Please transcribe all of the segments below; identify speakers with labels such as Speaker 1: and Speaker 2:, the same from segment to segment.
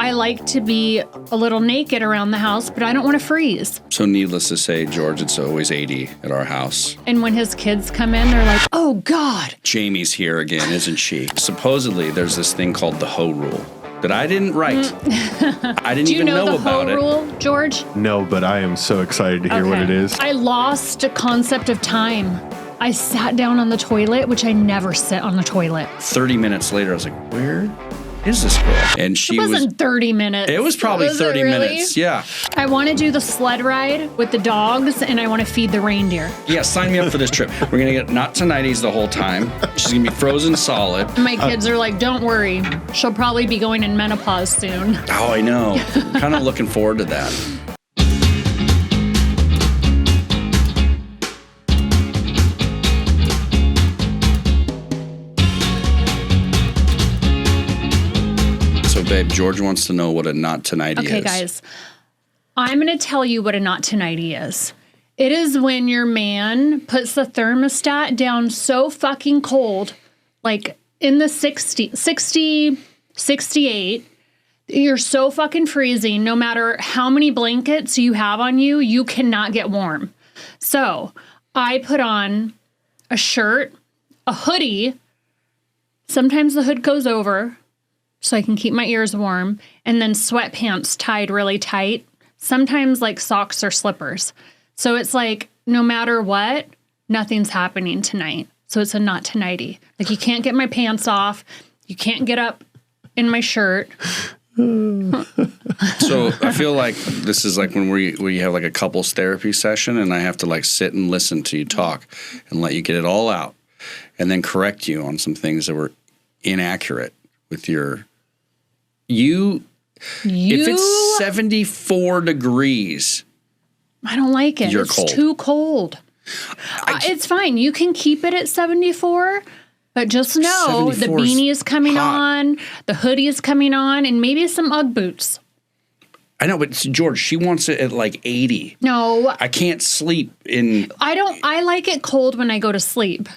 Speaker 1: I like to be a little naked around the house, but I don't want to freeze.
Speaker 2: So needless to say, George, it's always 80 at our house.
Speaker 1: And when his kids come in, they're like, oh, God.
Speaker 2: Jamie's here again, isn't she? Supposedly, there's this thing called the Hoe Rule that I didn't write. I didn't even know about it.
Speaker 1: Do you know the Hoe Rule, George?
Speaker 3: No, but I am so excited to hear what it is.
Speaker 1: I lost a concept of time. I sat down on the toilet, which I never sit on the toilet.
Speaker 2: 30 minutes later, I was like, where is this girl? And she
Speaker 1: wasn't 30 minutes.
Speaker 2: It was probably 30 minutes. Yeah.
Speaker 1: I want to do the sled ride with the dogs, and I want to feed the reindeer.
Speaker 2: Yeah, sign me up for this trip. We're going to get not Tonighties the whole time. She's going to be frozen solid.
Speaker 1: And my kids are like, don't worry. She'll probably be going in menopause soon.
Speaker 2: Oh, I know. Kind of looking forward to that. Babe, George wants to know what a not tonighty is.
Speaker 1: Okay, guys. I'm going to tell you what a not tonighty is. It is when your man puts the thermostat down so fucking cold, like in the 60, 68, you're so fucking freezing. No matter how many blankets you have on you, you cannot get warm. So I put on a shirt, a hoodie. Sometimes the hood goes over, so I can keep my ears warm, and then sweatpants tied really tight, sometimes like socks or slippers. So it's like, no matter what, nothing's happening tonight. So it's a not tonighty. Like, you can't get my pants off. You can't get up in my shirt.
Speaker 2: So I feel like this is like when we have like a couples therapy session, and I have to like sit and listen to you talk and let you get it all out and then correct you on some things that were inaccurate with your... If it's 74 degrees,
Speaker 1: I don't like it.
Speaker 2: You're
Speaker 1: it's
Speaker 2: cold.
Speaker 1: Too cold. It's fine. You can keep it at 74, but just know the beanie is coming on, the hoodie is coming on, and maybe some Ugg boots.
Speaker 2: I know, but George, she wants it at like 80.
Speaker 1: No.
Speaker 2: I can't sleep in...
Speaker 1: I like it cold when I go to sleep.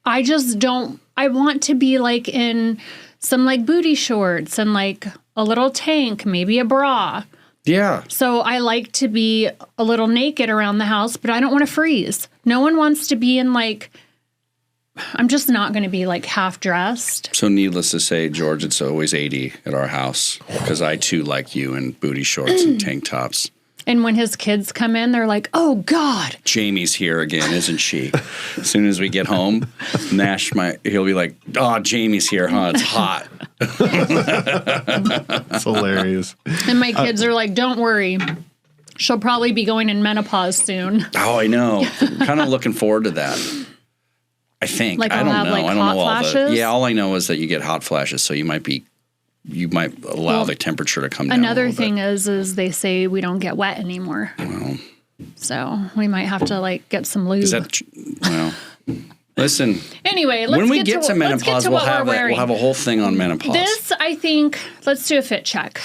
Speaker 1: I just don't... I want to be like in some like booty shorts and like a little tank, maybe a bra.
Speaker 2: Yeah.
Speaker 1: So I like to be a little naked around the house, but I don't want to freeze. No one wants to be in like... I'm just not going to be like half dressed.
Speaker 2: So needless to say, George, it's always 80 at our house because I too like you in booty shorts and tank tops.
Speaker 1: And when his kids come in, they're like, oh, God.
Speaker 2: Jamie's here again, isn't she? As soon as we get home, he'll be like, oh, Jamie's here, huh? It's hot.
Speaker 3: It's hilarious.
Speaker 1: And my kids are like, don't worry. She'll probably be going in menopause soon.
Speaker 2: Oh, I know. Kind of looking forward to that. I think.
Speaker 1: Like,
Speaker 2: I don't know.
Speaker 1: Like,
Speaker 2: I don't know all
Speaker 1: flashes?
Speaker 2: all I know is that you get hot flashes, so you might allow the temperature to come down.
Speaker 1: Another thing is they say we don't get wet anymore.
Speaker 2: Well,
Speaker 1: so we might have to like get some lube.
Speaker 2: Is that listen.
Speaker 1: Anyway,
Speaker 2: when we get to menopause, we'll have a whole thing on menopause.
Speaker 1: This, I think, let's do a fit check.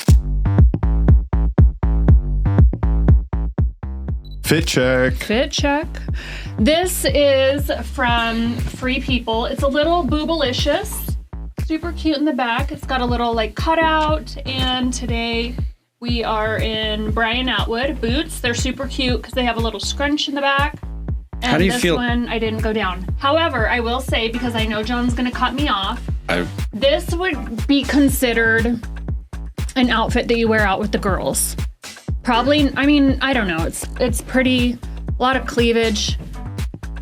Speaker 3: Fit check.
Speaker 1: Fit check. This is from Free People. It's a little boobalicious. Super cute in the back. It's got a little like cutout, and today we are in Brian Atwood boots. They're super cute because they have a little scrunch in the back. And
Speaker 2: how do you feel?
Speaker 1: This one I didn't go down. However, I will say, because I know John's gonna cut me off, this would be considered an outfit that you wear out with the girls. Probably, I mean, I don't know. It's pretty, a lot of cleavage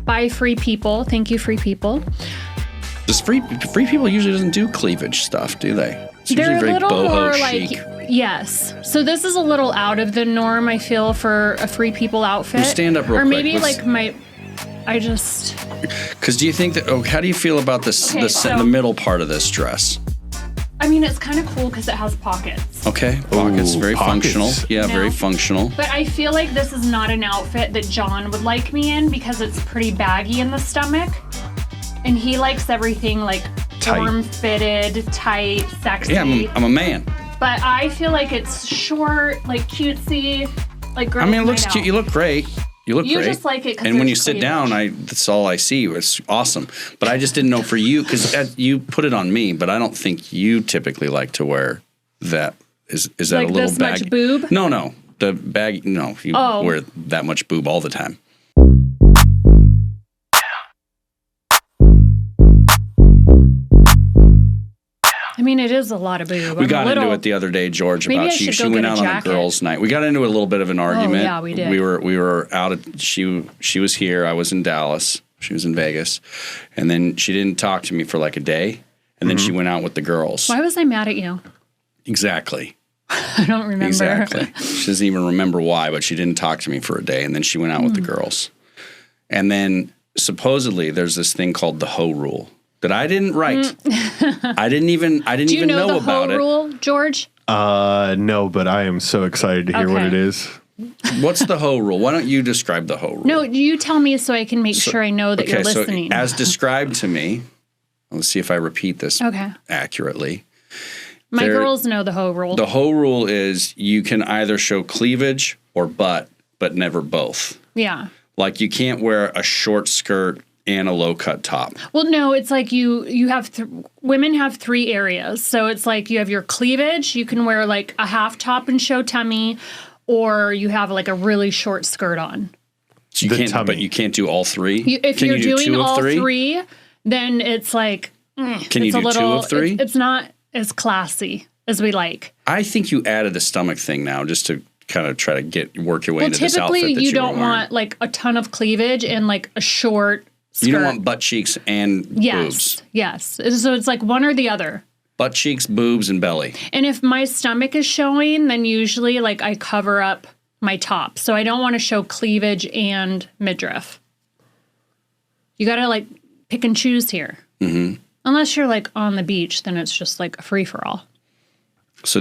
Speaker 1: by Free People. Thank you, Free People.
Speaker 2: Does Free People usually doesn't do cleavage stuff, do they? It's
Speaker 1: They're
Speaker 2: usually very
Speaker 1: a little
Speaker 2: boho
Speaker 1: more
Speaker 2: chic.
Speaker 1: like, yes. So this is a little out of the norm, I feel, for a Free People outfit.
Speaker 2: Stand up real quick.
Speaker 1: Or maybe
Speaker 2: Because do you think that, how do you feel about the middle part of this dress?
Speaker 1: I mean, it's kind of cool because it has pockets.
Speaker 2: Okay, pockets, very functional. Yeah, very functional.
Speaker 1: But I feel like this is not an outfit that John would like me in because it's pretty baggy in the stomach. And he likes everything like form-fitted, tight, sexy.
Speaker 2: Yeah, I'm a man.
Speaker 1: But I feel like it's short, like cutesy, like girls.
Speaker 2: I mean, it looks cute. You look great. You look great.
Speaker 1: You just like it because
Speaker 2: and when you sit down, that's all I see. It's awesome. But I just didn't know for you, because you put it on me, but I don't think you typically like to wear that Is that
Speaker 1: Like
Speaker 2: a little
Speaker 1: this
Speaker 2: bag?
Speaker 1: much boob?
Speaker 2: No. The bag, no. You wear that much boob all the time.
Speaker 1: I mean, it is a lot of boob.
Speaker 2: We got into it the other day, George,
Speaker 1: Maybe
Speaker 2: about
Speaker 1: I should
Speaker 2: she
Speaker 1: go
Speaker 2: went
Speaker 1: get a
Speaker 2: out on a
Speaker 1: jacket.
Speaker 2: girls' night. We got into a little bit of an argument.
Speaker 1: yeah, we did.
Speaker 2: We were out at she was here, I was in Dallas. She was in Vegas. And then she didn't talk to me for like a day. And then she went out with the girls.
Speaker 1: Why was I mad at you?
Speaker 2: Exactly.
Speaker 1: I don't remember.
Speaker 2: Exactly. She doesn't even remember why, but she didn't talk to me for a day, and then she went out with the girls. And then supposedly there's this thing called the Hoe Rule that I didn't write. I didn't even
Speaker 1: Do you know the
Speaker 2: about
Speaker 1: Hoe Rule, George?
Speaker 3: No, but I am so excited to hear what it is.
Speaker 2: What's the Hoe Rule? Why don't you describe the Hoe Rule?
Speaker 1: No, you tell me so I can make sure I know that you're listening.
Speaker 2: So as described to me, let's see if I repeat this accurately.
Speaker 1: My girls know the Hoe Rule.
Speaker 2: The Hoe Rule is you can either show cleavage or butt, but never both.
Speaker 1: Yeah.
Speaker 2: Like you can't wear a short skirt and a low cut top.
Speaker 1: Well, no, it's like you have women have 3 areas. So it's like you have your cleavage. You can wear like a half top and show tummy, or you have like a really short skirt on.
Speaker 2: So you can't, but you can't do all 3.
Speaker 1: If you're doing all 3, then it's like
Speaker 2: can you do 2 of 3?
Speaker 1: It's not as classy as we like.
Speaker 2: I think you added the stomach thing now just to kind of try to work your way into this outfit that
Speaker 1: typically you don't
Speaker 2: were wearing.
Speaker 1: want like a ton of cleavage and like a short skirt.
Speaker 2: You don't want butt cheeks and boobs.
Speaker 1: Yes. So it's like one or the other.
Speaker 2: Butt cheeks, boobs, and belly.
Speaker 1: And if my stomach is showing, then usually like I cover up my top. So I don't want to show cleavage and midriff. You got to like pick and choose here. Mm-hmm. Unless you're like on the beach, then it's just like a free for all.
Speaker 2: So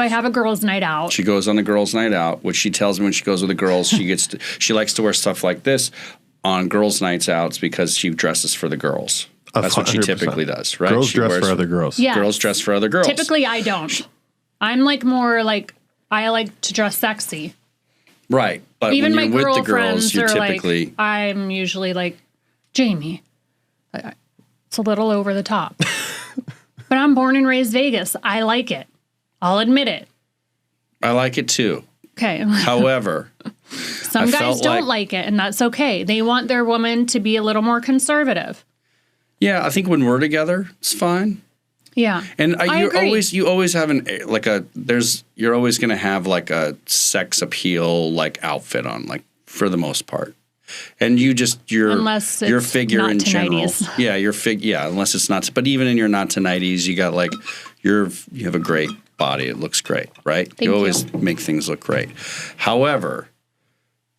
Speaker 1: I have a girls' night out.
Speaker 2: She goes on the girls' night out, which she tells me when she goes with the girls, she likes to wear stuff like this on girls' nights out because she dresses for the girls. That's what she
Speaker 3: 100%.
Speaker 2: typically does, right?
Speaker 3: Girls dress for other girls.
Speaker 1: Yeah.
Speaker 2: Girls dress for other girls.
Speaker 1: Typically, I don't. I'm like more like I like to dress sexy.
Speaker 2: Right, but
Speaker 1: Even
Speaker 2: when
Speaker 1: my
Speaker 2: you're with the girls,
Speaker 1: girlfriends
Speaker 2: you're
Speaker 1: are
Speaker 2: typically
Speaker 1: like, I'm usually like, Jamie, it's a little over the top. But I'm born and raised Vegas. I like it. I'll admit it.
Speaker 2: I like it too.
Speaker 1: Okay.
Speaker 2: However,
Speaker 1: some guys don't like it, and that's okay. They want their woman to be a little more conservative.
Speaker 2: Yeah, I think when we're together, it's fine.
Speaker 1: Yeah,
Speaker 2: and
Speaker 1: I agree.
Speaker 2: you always have you're always going to have like a sex appeal like outfit on, like for the most part. And
Speaker 1: unless it's
Speaker 2: your figure
Speaker 1: not
Speaker 2: in general.
Speaker 1: Tonighties.
Speaker 2: Yeah, unless it's not. But even in your not Tonighties, you got like you have a great body. It looks great, right? You always make things look great. However,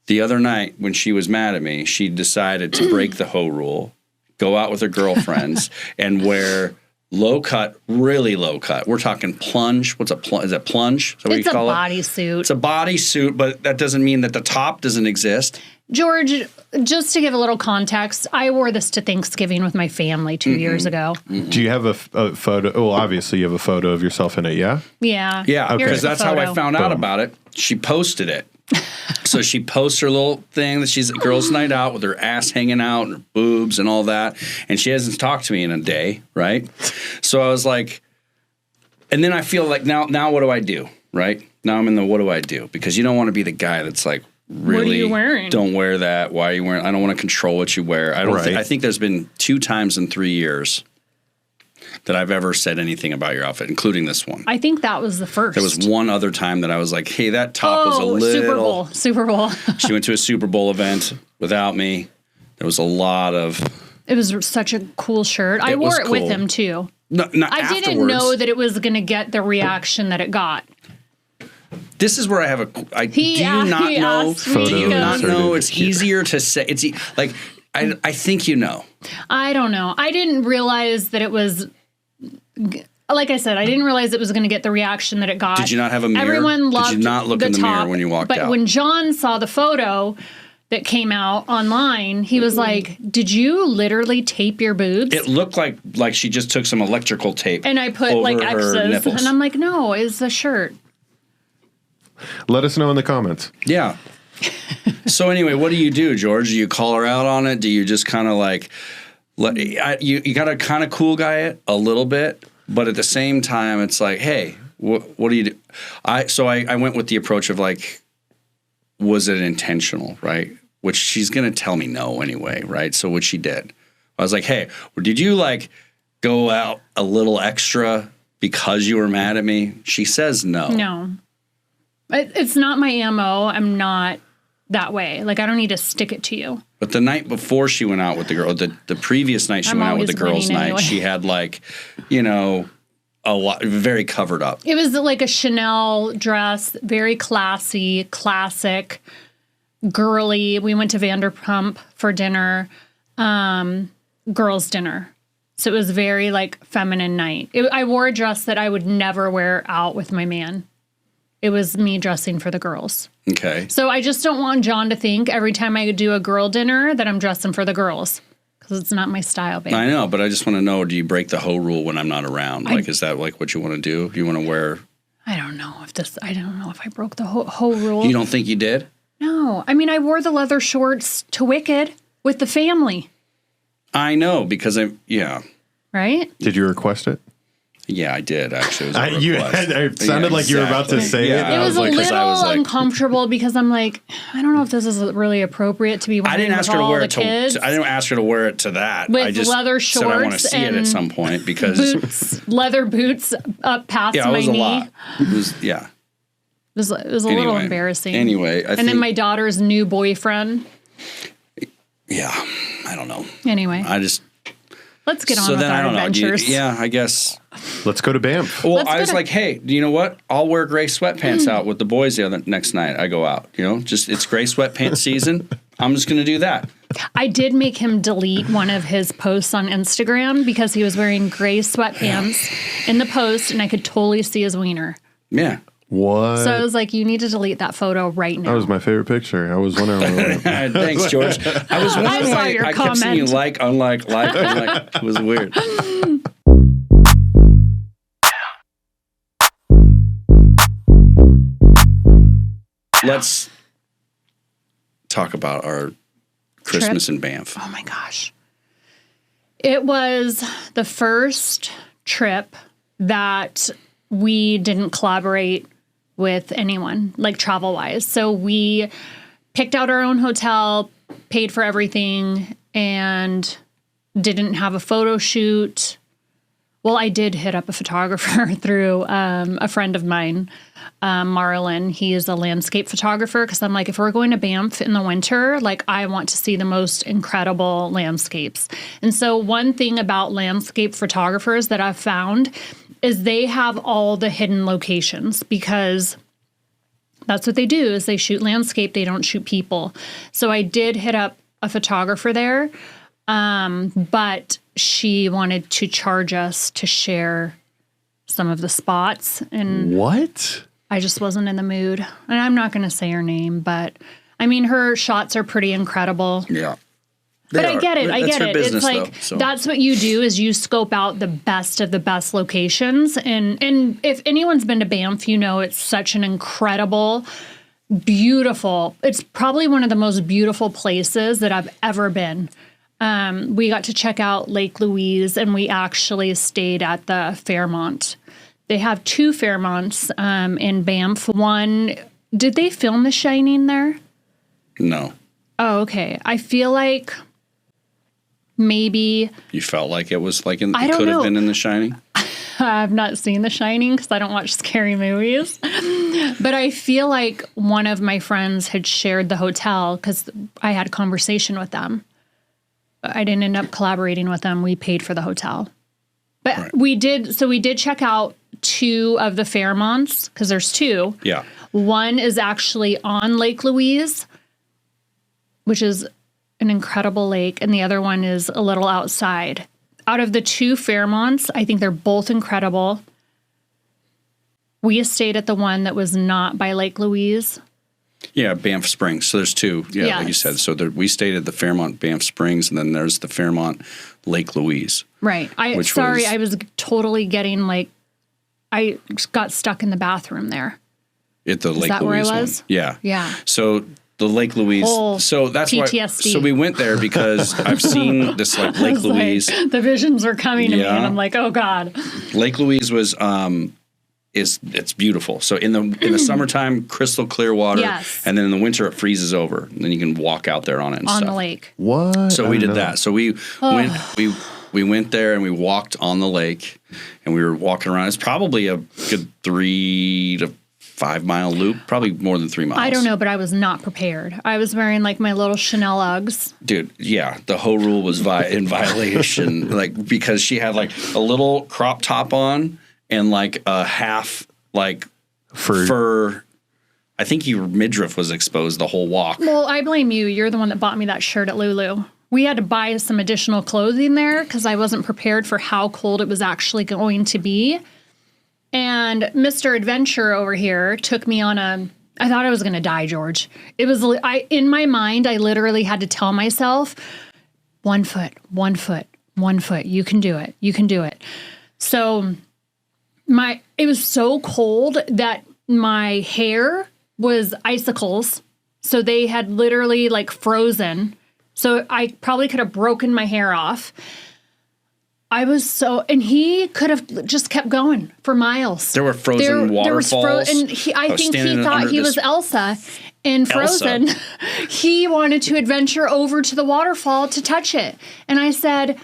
Speaker 2: the other night when she was mad at me, she decided to break the Hoe Rule, go out with her girlfriends, and wear low cut, really low cut. We're talking plunge. What's a plunge? Is that plunge? Is that what you call it?
Speaker 1: It's a bodysuit.
Speaker 2: It's a bodysuit, but that doesn't mean that the top doesn't exist.
Speaker 1: George, just to give a little context, I wore this to Thanksgiving with my family 2 years ago.
Speaker 3: Do you have a photo? Well, obviously you have a photo of yourself in it, yeah?
Speaker 1: Yeah.
Speaker 2: Yeah,
Speaker 1: Here's
Speaker 2: because
Speaker 1: the
Speaker 2: that's how I
Speaker 1: photo.
Speaker 2: found out about it. She posted it. So she posts her little thing that she's at girls' night out with her ass hanging out and her boobs and all that. And she hasn't talked to me in a day, right? So I was like, and then I feel like now what do I do, right? Now I'm in the what do I do? Because you don't want to be the guy that's like, really,
Speaker 1: what are you wearing?
Speaker 2: Don't wear that. Why are you wearing? I don't want to control what you wear. I think there's been 2 times in 3 years that I've ever said anything about your outfit, including this one.
Speaker 1: I think that was the first.
Speaker 2: There was one other time that I was like, hey, that top was a little...
Speaker 1: Super Bowl.
Speaker 2: She went to a Super Bowl event without me. There was a lot of...
Speaker 1: It was such a cool shirt. I wore it with him, too.
Speaker 2: No,
Speaker 1: I didn't know that it was going to get the reaction that it got.
Speaker 2: This is where I have a... do you not know it's easier to say... It's like, I think you know.
Speaker 1: I don't know. I didn't realize that it was... Like I said, I didn't realize it was going to get the reaction that it got.
Speaker 2: Did you not have a mirror?
Speaker 1: Everyone loved
Speaker 2: Did you not look in the mirror when you walked out?
Speaker 1: But when John saw the photo that came out online, he was like, did you literally tape your boobs?
Speaker 2: It looked like she just took some electrical tape.
Speaker 1: And I put like X's.
Speaker 2: Nipples.
Speaker 1: And I'm like, no, it's a shirt.
Speaker 3: Let us know in the comments.
Speaker 2: Yeah. So anyway, what do you do, George? Do you call her out on it? Do you just kind of like... you got to kind of cool guy it a little bit, but at the same time, it's like, hey, what do you do? I went with the approach of like, was it intentional, right? Which she's going to tell me no anyway, right? So what she did, I was like, hey, did you like go out a little extra because you were mad at me? She says no.
Speaker 1: No. It's not my MO. I'm not that way. Like, I don't need to stick it to you.
Speaker 2: But the night before she went out with the girl, the previous night she went out with the girls' night, anyway. She had like, you know, a lot, very covered up. It
Speaker 1: was like a Chanel dress, very classy, classic, girly. We went to Vanderpump for dinner, girls' dinner. So it was very like feminine night. I wore a dress that I would never wear out with my man. It was me dressing for the girls.
Speaker 2: Okay.
Speaker 1: So I just don't want John to think every time I do a girl dinner that I'm dressing for the girls. Because it's not my style, babe.
Speaker 2: I know, but I just want to know, do you break the Hoe Rule when I'm not around? Like, is that like what you want to do? You want to wear...
Speaker 1: I don't know if I broke the Hoe Rule.
Speaker 2: You don't think you did?
Speaker 1: No. I mean, I wore the leather shorts to Wicked with the family.
Speaker 2: I know, because yeah.
Speaker 1: Right?
Speaker 3: Did you request it?
Speaker 2: Yeah, I did, actually.
Speaker 3: It sounded like you were about to say it.
Speaker 1: It was a little uncomfortable because I'm like, I don't know if this is really appropriate to be wearing with all the kids.
Speaker 2: I didn't ask her to wear it to that.
Speaker 1: With
Speaker 2: I just
Speaker 1: leather shorts
Speaker 2: said I want to see it at some point because...
Speaker 1: leather boots up past my knee.
Speaker 2: Yeah, it was a lot.
Speaker 1: It was a little embarrassing.
Speaker 2: Anyway,
Speaker 1: then my daughter's new boyfriend.
Speaker 2: Yeah, I don't know.
Speaker 1: Anyway. Let's get on with our adventures.
Speaker 2: I guess.
Speaker 3: Let's go to Banff.
Speaker 2: Well, I was like, hey, you know what? I'll wear gray sweatpants out with the boys the next night I go out. You know, it's gray sweatpants season. I'm just going to do that.
Speaker 1: I did make him delete one of his posts on Instagram because he was wearing gray sweatpants in the post, and I could totally see his wiener.
Speaker 2: Yeah.
Speaker 3: What?
Speaker 1: So I was like, you need to delete that photo right now.
Speaker 3: That was my favorite picture. I was wondering.
Speaker 2: Thanks, George. I was wondering why I kept seeing you like, unlike. It was weird. Let's talk about our Christmas in Banff.
Speaker 1: Oh my gosh. It was the first trip that we didn't collaborate with anyone, like travel-wise. So we picked out our own hotel, paid for everything, and didn't have a photo shoot. Well, I did hit up a photographer through a friend of mine, Marlon. He is a landscape photographer because I'm like, if we're going to Banff in the winter, like I want to see the most incredible landscapes. And so one thing about landscape photographers that I've found is they have all the hidden locations because that's what they do is they shoot landscape. They don't shoot people. So I did hit up a photographer there, but she wanted to charge us to share some of the spots. And
Speaker 3: what?
Speaker 1: I just wasn't in the mood. And I'm not going to say her name, but I mean, her shots are pretty incredible.
Speaker 2: Yeah.
Speaker 1: But I get it. I get it.
Speaker 2: Business,
Speaker 1: it's like that's what you do is you scope out the best of the best locations. And if anyone's been to Banff, you know it's such an incredible, beautiful. It's probably one of the most beautiful places that I've ever been. We got to check out Lake Louise, and we actually stayed at the Fairmont. They have two Fairmonts in Banff. One, did they film The Shining there?
Speaker 2: No.
Speaker 1: Oh, okay. I feel like maybe
Speaker 2: you felt like it was like it could have been in The Shining.
Speaker 1: I've not seen The Shining because I don't watch scary movies, but I feel like one of my friends had shared the hotel because I had a conversation with them. I didn't end up collaborating with them. We paid for the hotel, but right. we did check out two of the Fairmonts because there's two.
Speaker 2: Yeah,
Speaker 1: one is actually on Lake Louise, which is an incredible lake, and the other one is a little outside. Out of the two Fairmonts, I think they're both incredible. We stayed at the one that was not by Lake Louise.
Speaker 2: Yeah, Banff Springs. So there's two. Yeah, yes. Like you said. So we stayed at the Fairmont Banff Springs, and then there's the Fairmont Lake Louise.
Speaker 1: Right. I was totally getting like, I got stuck in the bathroom there.
Speaker 2: At the Lake Louise one. Yeah.
Speaker 1: Yeah.
Speaker 2: So the Lake Louise. So that's PTSD. Why. So we went there because I've seen this like Lake Louise.
Speaker 1: Like, the visions are coming to me, and I'm like, oh God.
Speaker 2: Lake Louise was it's beautiful. So in the summertime, crystal clear water.
Speaker 1: Yes.
Speaker 2: And then in the winter, it freezes over. And then you can walk out there on it and
Speaker 1: On
Speaker 2: stuff.
Speaker 1: the lake.
Speaker 3: What?
Speaker 2: So we did that. So we went there and we walked on the lake and we were walking around. It's probably a good 3 to 5 mile loop, probably more than 3 miles.
Speaker 1: I don't know, but I was not prepared. I was wearing like my little Chanel Uggs.
Speaker 2: Dude, yeah, the Hoe Rule was in violation, like because she had like a little crop top on and like a half like fur. I think your midriff was exposed the whole walk.
Speaker 1: Well, I blame you. You're the one that bought me that shirt at Lulu. We had to buy some additional clothing there because I wasn't prepared for how cold it was actually going to be. And Mr. Adventure over here took me on I thought I was going to die, George. It was, in my mind, I literally had to tell myself, 1 foot, 1 foot, 1 foot. You can do it. You can do it. So it was so cold that my hair was icicles. So they had literally like frozen. So I probably could have broken my hair off. And he could have just kept going for miles.
Speaker 2: There were frozen waterfalls.
Speaker 1: I think he thought he was Elsa in Frozen. He wanted to adventure over to the waterfall to touch it. And I said,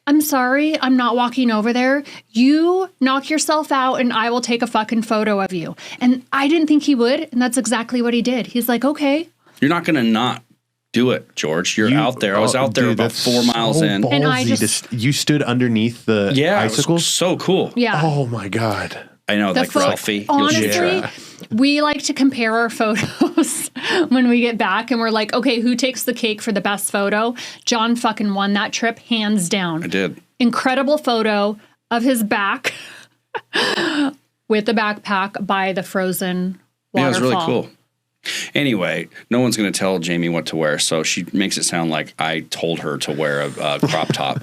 Speaker 1: I'm sorry, I'm not walking over there. You knock yourself out and I will take a fucking photo of you. And I didn't think he would. And that's exactly what he did. He's like, okay.
Speaker 2: You're not going to not do it, George. You're out there. I was out there about 4 miles in.
Speaker 3: And you stood underneath the icicles?
Speaker 2: It was so cool.
Speaker 1: Yeah.
Speaker 3: Oh my God.
Speaker 2: I know, like selfie.
Speaker 1: Honestly, we like to compare our photos when we get back and we're like, okay, who takes the cake for the best photo? John fucking won that trip, hands down.
Speaker 2: I did.
Speaker 1: Incredible photo of his back with the backpack by the frozen waterfall.
Speaker 2: Yeah, it was really cool. Anyway, no one's going to tell Jamie what to wear, so she makes it sound like I told her to wear a crop top.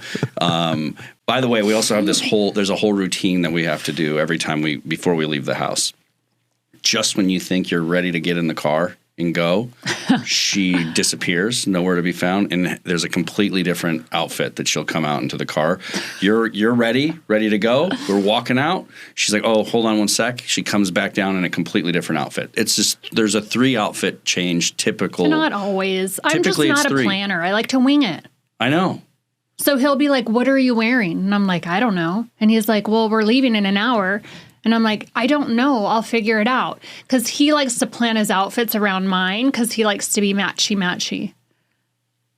Speaker 2: By the way, we also have there's a whole routine that we have to do every time before we leave the house. Just when you think you're ready to get in the car and go, she disappears, nowhere to be found, and there's a completely different outfit that she'll come out into the car. You're ready to go. We're walking out. She's like, oh, hold on one sec. She comes back down in a completely different outfit. It's just there's a 3 outfit change typical.
Speaker 1: Not always. I'm just not a planner. I like to wing it.
Speaker 2: I know.
Speaker 1: So he'll be like, what are you wearing? And I'm like, I don't know. And he's like, well, we're leaving in an hour. And I'm like, I don't know. I'll figure it out. Because he likes to plan his outfits around mine because he likes to be matchy-matchy.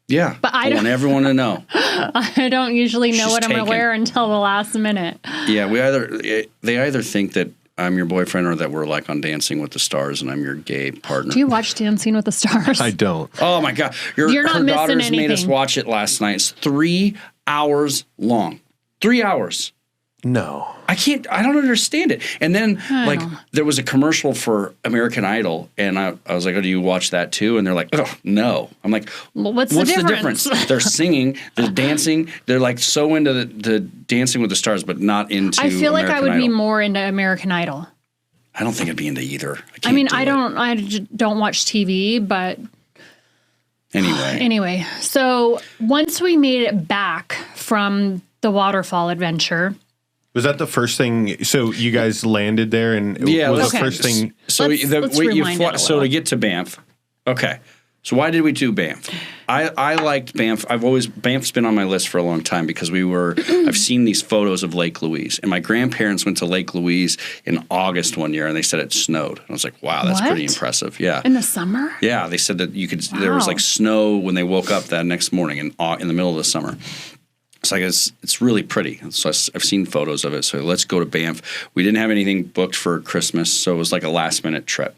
Speaker 2: Yeah. But I want everyone to know.
Speaker 1: I don't usually know what I'm going to wear until the last minute.
Speaker 2: Yeah. They either think that I'm your boyfriend or that we're like on Dancing with the Stars and I'm your gay partner.
Speaker 1: Do you watch Dancing with the Stars?
Speaker 3: I don't.
Speaker 2: Oh, my God.
Speaker 1: You're not
Speaker 2: her
Speaker 1: missing
Speaker 2: daughters
Speaker 1: anything.
Speaker 2: made us watch it last night. It's 3 hours long. 3 hours.
Speaker 3: No.
Speaker 2: I don't understand it. And then, there was a commercial for American Idol, and I was like, oh, do you watch that too? And they're like, oh, no. I'm like,
Speaker 1: well, what's the difference?
Speaker 2: They're singing, they're dancing, they're like so into the Dancing with the Stars, but not into
Speaker 1: I feel
Speaker 2: American
Speaker 1: like I would
Speaker 2: Idol.
Speaker 1: be more into American Idol.
Speaker 2: I don't think I'd be into either.
Speaker 1: I don't watch TV, but... Anyway, so once we made it back from the waterfall adventure...
Speaker 3: Was that the first thing? So you guys landed there, and was the first thing.
Speaker 2: So
Speaker 1: let's
Speaker 2: to get to Banff. Okay. So why did we do Banff? I liked Banff. Banff's been on my list for a long time because I've seen these photos of Lake Louise, and my grandparents went to Lake Louise in August one year, and they said it snowed. And I was like, wow, that's pretty impressive. Yeah.
Speaker 1: In the summer?
Speaker 2: Yeah, they said that there was like snow when they woke up that next morning in the middle of the summer. It's like it's really pretty. So I've seen photos of it. So let's go to Banff. We didn't have anything booked for Christmas, so it was like a last minute trip.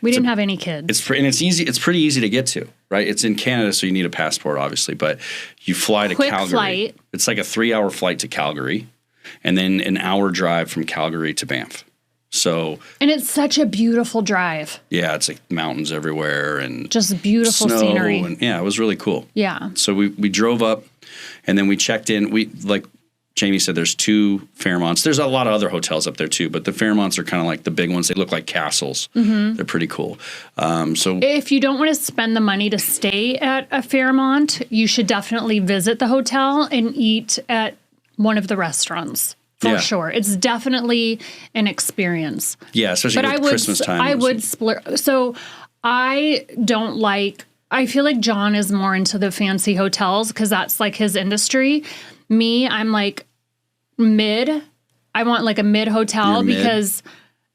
Speaker 1: We didn't have any kids.
Speaker 2: It's easy. It's pretty easy to get to, right? It's in Canada, so you need a passport, obviously. But you fly to Calgary.
Speaker 1: Flight.
Speaker 2: It's like a 3-hour flight to Calgary, and then an hour drive from Calgary to Banff.
Speaker 1: And it's such a beautiful drive.
Speaker 2: Yeah, it's like mountains everywhere and
Speaker 1: just beautiful
Speaker 2: snow
Speaker 1: scenery.
Speaker 2: And yeah, it was really cool.
Speaker 1: Yeah.
Speaker 2: So we drove up, and then we checked in. Like Jamie said, there's 2 Fairmonts. There's a lot of other hotels up there too, but the Fairmonts are kind of like the big ones. They look like castles. Mm-hmm. They're pretty cool. So
Speaker 1: if you don't want to spend the money to stay at a Fairmont, you should definitely visit the hotel and eat at one of the restaurants. for sure. It's definitely an experience.
Speaker 2: Yeah, especially with Christmas time.
Speaker 1: I would split. So I don't like, I feel like John is more into the fancy hotels because that's like his industry. Me, I'm like mid. I want like a mid hotel because...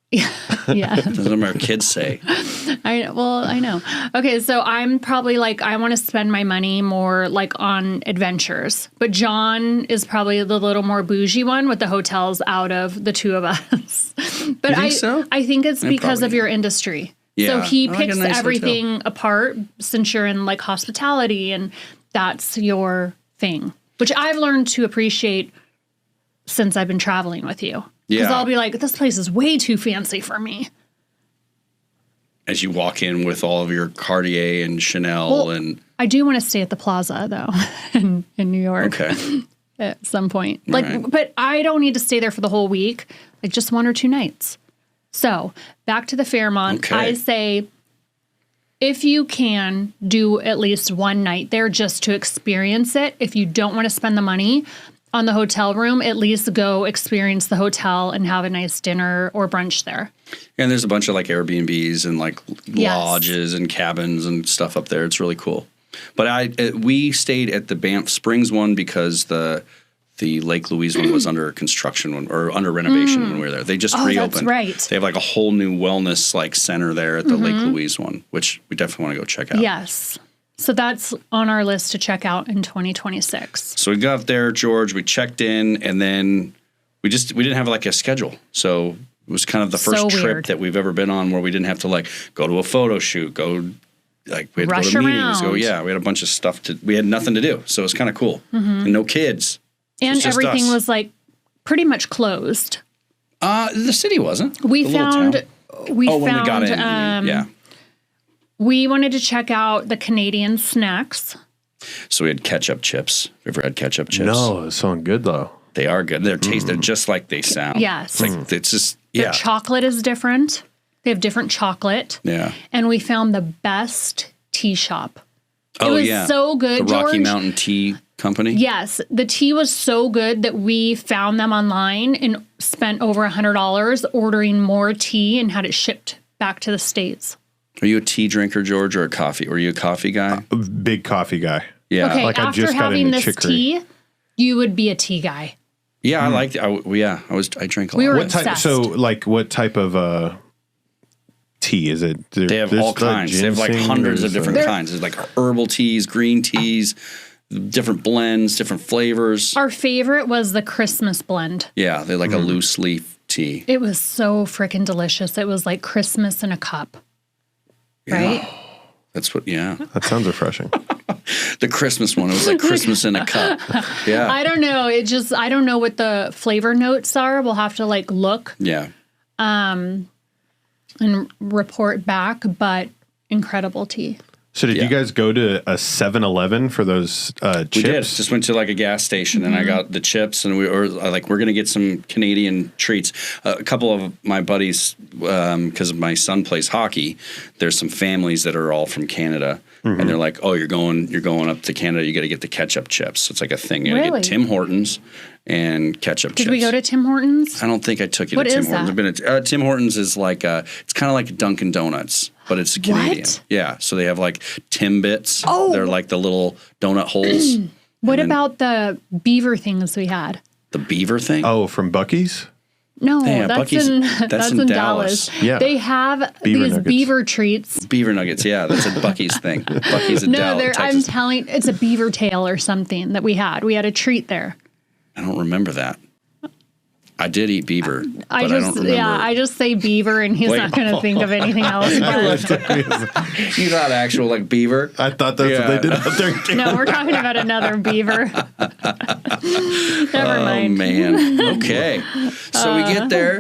Speaker 1: Yeah.
Speaker 2: That's what our kids say.
Speaker 1: I know. Okay, so I'm probably like, I want to spend my money more like on adventures. But John is probably the little more bougie one with the hotels out of the two of us. But I think it's because of your industry. Yeah. So he picks nice everything apart since you're in like hospitality and that's your thing, which I've learned to appreciate since I've been traveling with you. Because I'll be like, this place is way too fancy for me.
Speaker 2: As you walk in with all of your Cartier and Chanel and...
Speaker 1: I do want to stay at the Plaza, though, in New York.
Speaker 2: Okay.
Speaker 1: At some point. But I don't need to stay there for the whole week. Like, just 1 or 2 nights. So, back to the Fairmont. Okay. I say, if you can, do at least 1 night there just to experience it. If you don't want to spend the money on the hotel room, at least go experience the hotel and have a nice dinner or brunch there.
Speaker 2: And there's a bunch of like Airbnbs and like lodges and cabins and stuff up there. It's really cool. But we stayed at the Banff Springs one because the Lake Louise one was under construction or under renovation when we were there. They just reopened.
Speaker 1: That's right.
Speaker 2: They have like a whole new wellness like center there at the Lake Louise one, which we definitely want to go check out.
Speaker 1: Yes. So that's on our list to check out in 2026.
Speaker 2: So we got there, George, we checked in, and then we didn't have like a schedule. So it was kind of the first trip that we've ever been on where we didn't have to like go to a photo shoot, we had to go to meetings. We had a bunch of stuff we had nothing to do. So it was kind of cool. And no kids.
Speaker 1: And everything was like pretty much closed.
Speaker 2: The city wasn't.
Speaker 1: We found
Speaker 2: when we got in,
Speaker 1: we wanted to check out the Canadian snacks.
Speaker 2: So we had ketchup chips. Have you ever had ketchup chips?
Speaker 3: No, it sounds good though.
Speaker 2: They are good. They're they're just like they sound.
Speaker 1: Yes.
Speaker 2: It's just
Speaker 1: The chocolate is different. They have different chocolate.
Speaker 2: Yeah.
Speaker 1: And we found the best tea shop. It was so good,
Speaker 2: the Rocky
Speaker 1: George.
Speaker 2: Mountain Tea Company?
Speaker 1: Yes. The tea was so good that we found them online and spent over $100 ordering more tea and had it shipped back to the States.
Speaker 2: Are you a tea drinker, George, or a coffee? Were you a coffee guy?
Speaker 3: Big coffee guy.
Speaker 2: Yeah.
Speaker 1: Okay, like after having this tea, you would be a tea guy.
Speaker 2: Yeah, I liked it. I drank a lot.
Speaker 1: We were
Speaker 3: What
Speaker 1: obsessed.
Speaker 3: type? So, like, what type of tea is it?
Speaker 2: They have all kinds. They have like hundreds of different kinds. There's like herbal teas, green teas, different blends, different flavors.
Speaker 1: Our favorite was the Christmas blend.
Speaker 2: Yeah, they're like a loose leaf tea.
Speaker 1: It was so freaking delicious. It was like Christmas in a cup. Right?
Speaker 2: Yeah. That's what,
Speaker 3: That sounds refreshing.
Speaker 2: The Christmas one. It was like Christmas in a cup. Yeah.
Speaker 1: I don't know. I don't know what the flavor notes are. We'll have to like look.
Speaker 2: Yeah.
Speaker 1: And report back, but incredible tea.
Speaker 3: So did you guys go to a 7-Eleven for those chips?
Speaker 2: We did. Just went to like a gas station and I got the chips and we're going to get some Canadian treats. A couple of my buddies, because my son plays hockey, there's some families that are all from Canada and they're like, oh, you're going up to Canada, you got to get the ketchup chips. So it's like a thing. You got to get Tim Hortons and ketchup chips.
Speaker 1: Did we go to Tim Hortons?
Speaker 2: I don't think I took you to Tim Hortons. I've been at Tim Hortons is like it's kind of like Dunkin' Donuts. But it's Canadian.
Speaker 1: What?
Speaker 2: Yeah. So they have like Timbits. Oh. They're like the little donut holes.
Speaker 1: What about the beaver things we had?
Speaker 2: The beaver thing?
Speaker 3: Oh, from Buc-ee's?
Speaker 1: No,
Speaker 2: yeah,
Speaker 1: that's in Dallas.
Speaker 3: Yeah.
Speaker 1: They have these nuggets. Beaver treats.
Speaker 2: Beaver nuggets, yeah. That's a Buc-ee's thing. Buc-ee's in Dallas.
Speaker 1: I'm telling it's a beaver tail or something that we had. We had a treat there.
Speaker 2: I don't remember that. I did eat beaver, but I don't remember.
Speaker 1: Yeah, I just say beaver, and he's not going to think of anything else.
Speaker 2: You thought actual like beaver?
Speaker 3: I thought that's what they did out there.
Speaker 1: No, we're talking about another beaver. Never mind.
Speaker 2: Oh man. Okay. So we get there,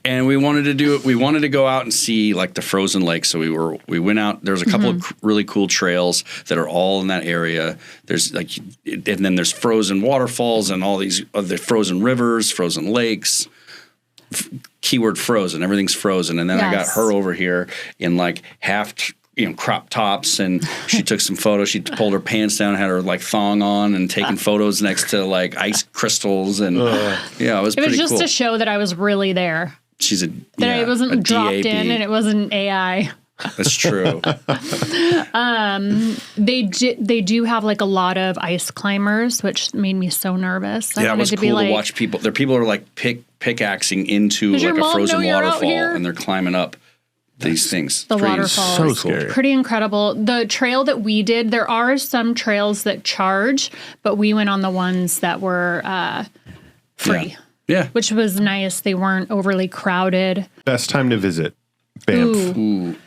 Speaker 2: and we wanted to go out and see like the frozen lake. So we went out. There's a couple of really cool trails that are all in that area. There's like, and then there's frozen waterfalls and all these other frozen rivers, frozen lakes. Keyword frozen. Everything's frozen. And then I got her over here in like crop tops, and she took some photos. She pulled her pants down, had her like thong on, and taking photos next to like ice crystals, and it was pretty
Speaker 1: just
Speaker 2: cool.
Speaker 1: to show that I was really really
Speaker 2: She's
Speaker 1: that it wasn't dropped
Speaker 2: DAB.
Speaker 1: in and it wasn't AI.
Speaker 2: That's true.
Speaker 1: They do have like a lot of ice climbers, which made me so nervous.
Speaker 2: It was cool to watch people. People are like pickaxing into like a frozen waterfall, and they're climbing up these things.
Speaker 1: The waterfall.
Speaker 3: So scary.
Speaker 1: Pretty incredible. The trail that we did, there are some trails that charge, but we went on the ones that were free.
Speaker 2: Yeah.
Speaker 1: Which was nice. They weren't overly crowded.
Speaker 3: Best time to visit Banff.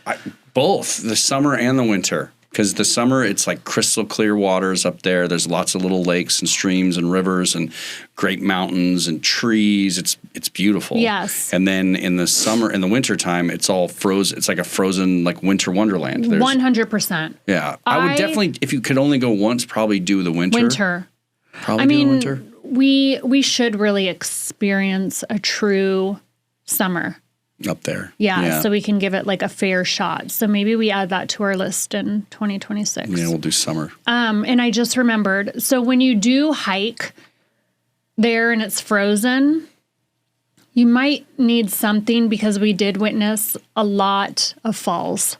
Speaker 2: Both the summer and the winter. Because the summer, it's like crystal clear waters up there. There's lots of little lakes and streams and rivers and great mountains and trees. It's beautiful.
Speaker 1: Yes.
Speaker 2: And then in the winter time, it's all frozen. It's like a frozen like winter wonderland.
Speaker 1: 100%.
Speaker 2: Yeah. I would definitely, if you could only go once, probably do the winter. Probably do the winter.
Speaker 1: We should really experience a true summer.
Speaker 2: Up there.
Speaker 1: Yeah, so we can give it like a fair shot. So maybe we add that to our list in 2026.
Speaker 2: Yeah, we'll do summer.
Speaker 1: And I just remembered, so when you do hike there and it's frozen, you might need something because we did witness a lot of falls.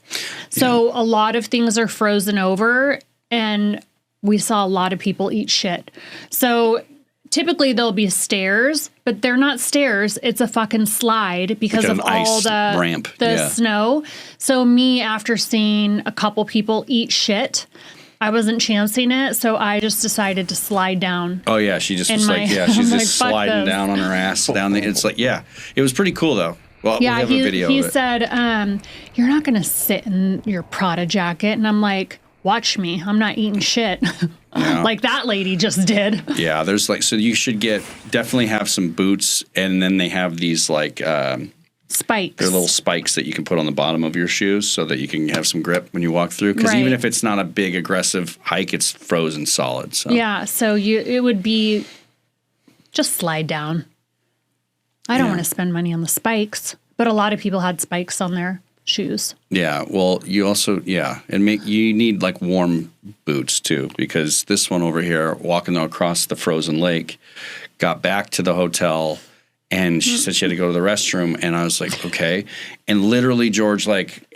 Speaker 1: So a lot of things are frozen over and we saw a lot of people eat shit. So typically there'll be stairs, but they're not stairs. It's a fucking slide because
Speaker 2: like
Speaker 1: of all the
Speaker 2: ramp.
Speaker 1: Snow. So me, after seeing a couple people eat shit, I wasn't chancing it. So I just decided to slide down.
Speaker 2: Oh yeah. She just was like, she's just sliding down on her ass down the, it's like, it was pretty cool though. Well, we have a video of it.
Speaker 1: He said, you're not going to sit in your Prada jacket. And I'm like, watch me. I'm not eating shit. Like that lady just did. Yeah,
Speaker 2: there's like, so you should definitely have some boots, and then they have these like
Speaker 1: spikes.
Speaker 2: They're little spikes that you can put on the bottom of your shoes so that you can have some grip when you walk through. Because even if it's not a big aggressive hike, it's frozen solid. So
Speaker 1: so it would be just slide down. I don't want to spend money on the spikes, but a lot of people had spikes on their shoes.
Speaker 2: Yeah, well, you also you need like warm boots too, because this one over here, walking across the frozen lake, got back to the hotel, and she said she had to go to the restroom, and I was like, okay, and literally George, like,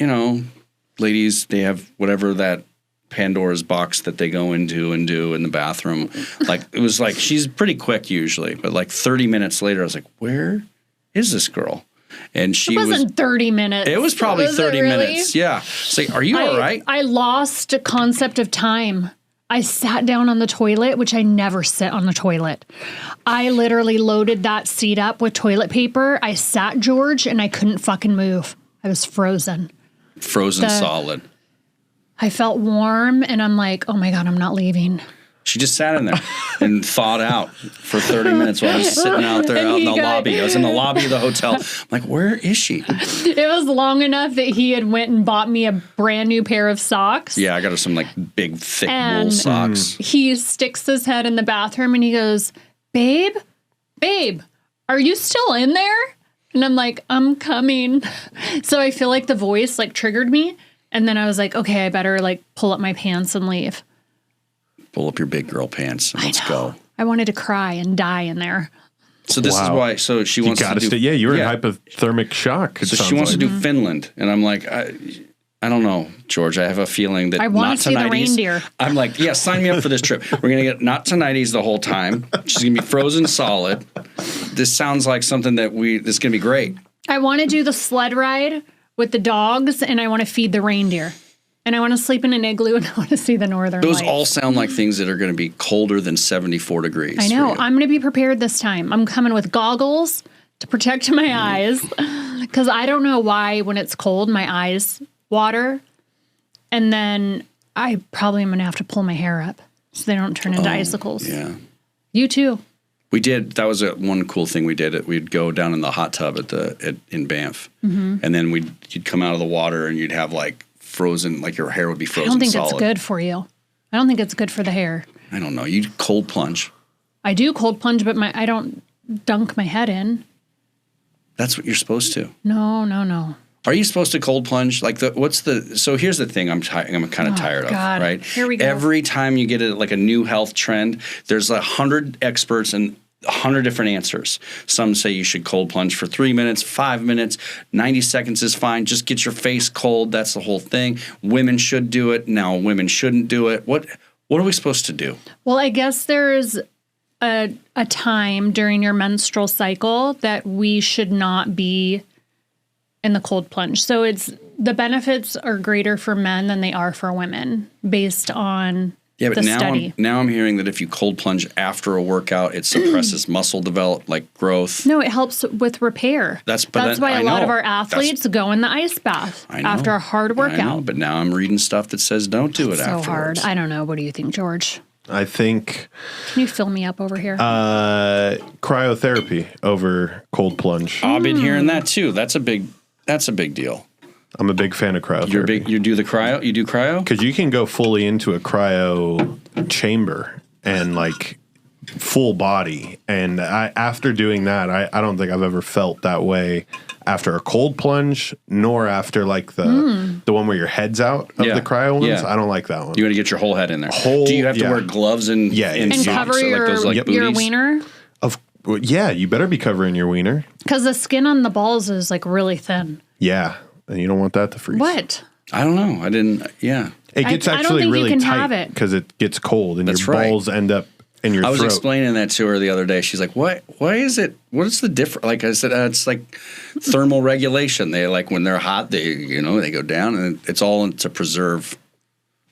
Speaker 2: ladies, they have whatever that Pandora's box that they go into and do in the bathroom. Like, it was like, she's pretty quick usually, but like 30 minutes later, I was like, where is this girl? And she
Speaker 1: wasn't 30 minutes.
Speaker 2: It was probably 30 minutes. Yeah. It's like, are you all right?
Speaker 1: I lost a concept of time. I sat down on the toilet, which I never sit on the toilet. I literally loaded that seat up with toilet paper. I sat, George, and I couldn't fucking move. I was frozen.
Speaker 2: Solid.
Speaker 1: I felt warm, and I'm like, oh my God, I'm not leaving.
Speaker 2: She just sat in there and thawed out for 30 minutes while I was sitting out there out in the lobby. I was in the lobby of the hotel. I'm like, where is she?
Speaker 1: It was long enough that he had went and bought me a brand new pair of socks.
Speaker 2: Yeah, I got her some like big, thick wool socks.
Speaker 1: He sticks his head in the bathroom and he goes, babe, are you still in there? And I'm like, I'm coming. So I feel like the voice like triggered me. And then I was like, okay, I better like pull up my pants and leave.
Speaker 2: Pull up your big girl pants and let's go.
Speaker 1: I wanted to cry and die in there.
Speaker 2: So this is why. So she wants to do.
Speaker 3: You were in hypothermic shock.
Speaker 2: So she wants to do Finland, and I'm like, I don't know, George. I have a feeling that
Speaker 1: I want to see the reindeer.
Speaker 2: I'm like, sign me up for this trip. We're gonna get not Tonighties the whole time. She's gonna be frozen solid. This sounds like something that this is gonna be great.
Speaker 1: I want to do the sled ride with the dogs, and I want to feed the reindeer. And I want to sleep in an igloo, and I want to see the northern lights.
Speaker 2: Those all sound like things that are going to be colder than 74 degrees.
Speaker 1: I know. I'm going to be prepared this time. I'm coming with goggles to protect my eyes, because I don't know why when it's cold, my eyes water. And then I probably am going to have to pull my hair up so they don't turn into icicles.
Speaker 2: Yeah.
Speaker 1: You too.
Speaker 2: We did. That was one cool thing we did. We'd go down in the hot tub in Banff, and then you'd come out of the water and you'd have like frozen, like your hair would be frozen solid.
Speaker 1: I don't think it's good for you. I don't think it's good for the hair.
Speaker 2: I don't know. You cold plunge.
Speaker 1: I do cold plunge, but I don't dunk my head in.
Speaker 2: That's what you're supposed to.
Speaker 1: No.
Speaker 2: Are you supposed to cold plunge? Like so here's the thing I'm kind of tired of, right?
Speaker 1: Here we go.
Speaker 2: Every time you get a new health trend, there's 100 experts and 100 different answers. Some say you should cold plunge for 3 minutes, 5 minutes, 90 seconds is fine. Just get your face cold. That's the whole thing. Women should do it. Now women shouldn't do it. What are we supposed to do?
Speaker 1: Well, I guess there's a time during your menstrual cycle that we should not be in the cold plunge. So the benefits are greater for men than they are for women based on the study.
Speaker 2: Now I'm hearing that if you cold plunge after a workout, it suppresses muscle growth.
Speaker 1: No, it helps with repair. That's why a lot of our athletes go in the ice bath after a hard workout.
Speaker 2: I know, but now I'm reading stuff that says don't do it afterwards.
Speaker 1: So hard. I don't know. What do you think, George?
Speaker 3: I think.
Speaker 1: Can you fill me up over here?
Speaker 3: Cryotherapy over cold plunge.
Speaker 2: I've been hearing that too. That's a big deal.
Speaker 3: I'm a big fan of cryotherapy.
Speaker 2: You do cryo?
Speaker 3: Because you can go fully into a cryo chamber and full body. And after doing that, I don't think I've ever felt that way after a cold plunge, nor after the one where your head's out of the cryo ones. Yeah. I don't like that one.
Speaker 2: You got to get your whole head in there. Do you have to wear gloves and
Speaker 1: cover your wiener?
Speaker 3: Yeah, you better be covering your wiener.
Speaker 1: Because the skin on the balls is really thin.
Speaker 3: Yeah, and you don't want that to freeze.
Speaker 1: What?
Speaker 2: I don't know. I didn't. Yeah,
Speaker 3: it gets actually really tight because it gets cold and your balls end up in your throat. I was
Speaker 2: explaining that to her the other day. She's like, "What? Why is it? What is the difference?" Like I said, it's like thermal regulation. They when they're hot, they go down, and it's all to preserve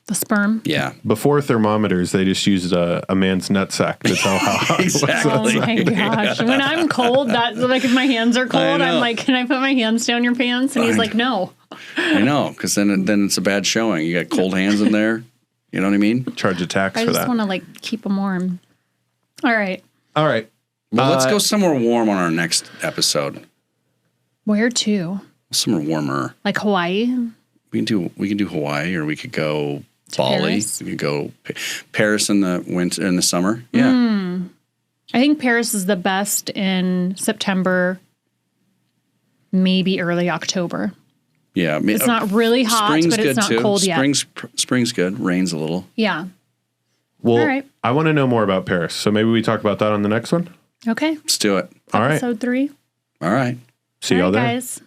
Speaker 1: the sperm.
Speaker 2: Yeah.
Speaker 3: Before thermometers, they just used a man's nutsack to tell how hot
Speaker 2: exactly.
Speaker 1: Oh my gosh! When I'm cold, if my hands are cold, I'm like, "Can I put my hands down your pants?" And he's like, "No."
Speaker 2: I know, because then it's a bad showing. You got cold hands in there. You know what I mean?
Speaker 3: Charge a tax for that.
Speaker 1: I just want to keep them warm. All right.
Speaker 2: Well, let's go somewhere warm on our next episode.
Speaker 1: Where to?
Speaker 2: Somewhere warmer.
Speaker 1: Like Hawaii?
Speaker 2: We can do Hawaii, or we could go Bali.
Speaker 1: Paris?
Speaker 2: We could go Paris in the summer. Yeah.
Speaker 1: I think Paris is the best in September, maybe early October.
Speaker 2: Yeah.
Speaker 1: It's not really hot, but it's not cold yet.
Speaker 2: Spring's good. Rains a little.
Speaker 1: Yeah.
Speaker 3: Well,
Speaker 1: all right.
Speaker 3: I want to know more about Paris, so maybe we talk about that on the next one?
Speaker 1: Okay.
Speaker 2: Let's do it.
Speaker 3: All right.
Speaker 1: Episode 3.
Speaker 2: All right.
Speaker 3: See y'all there.
Speaker 1: Guys.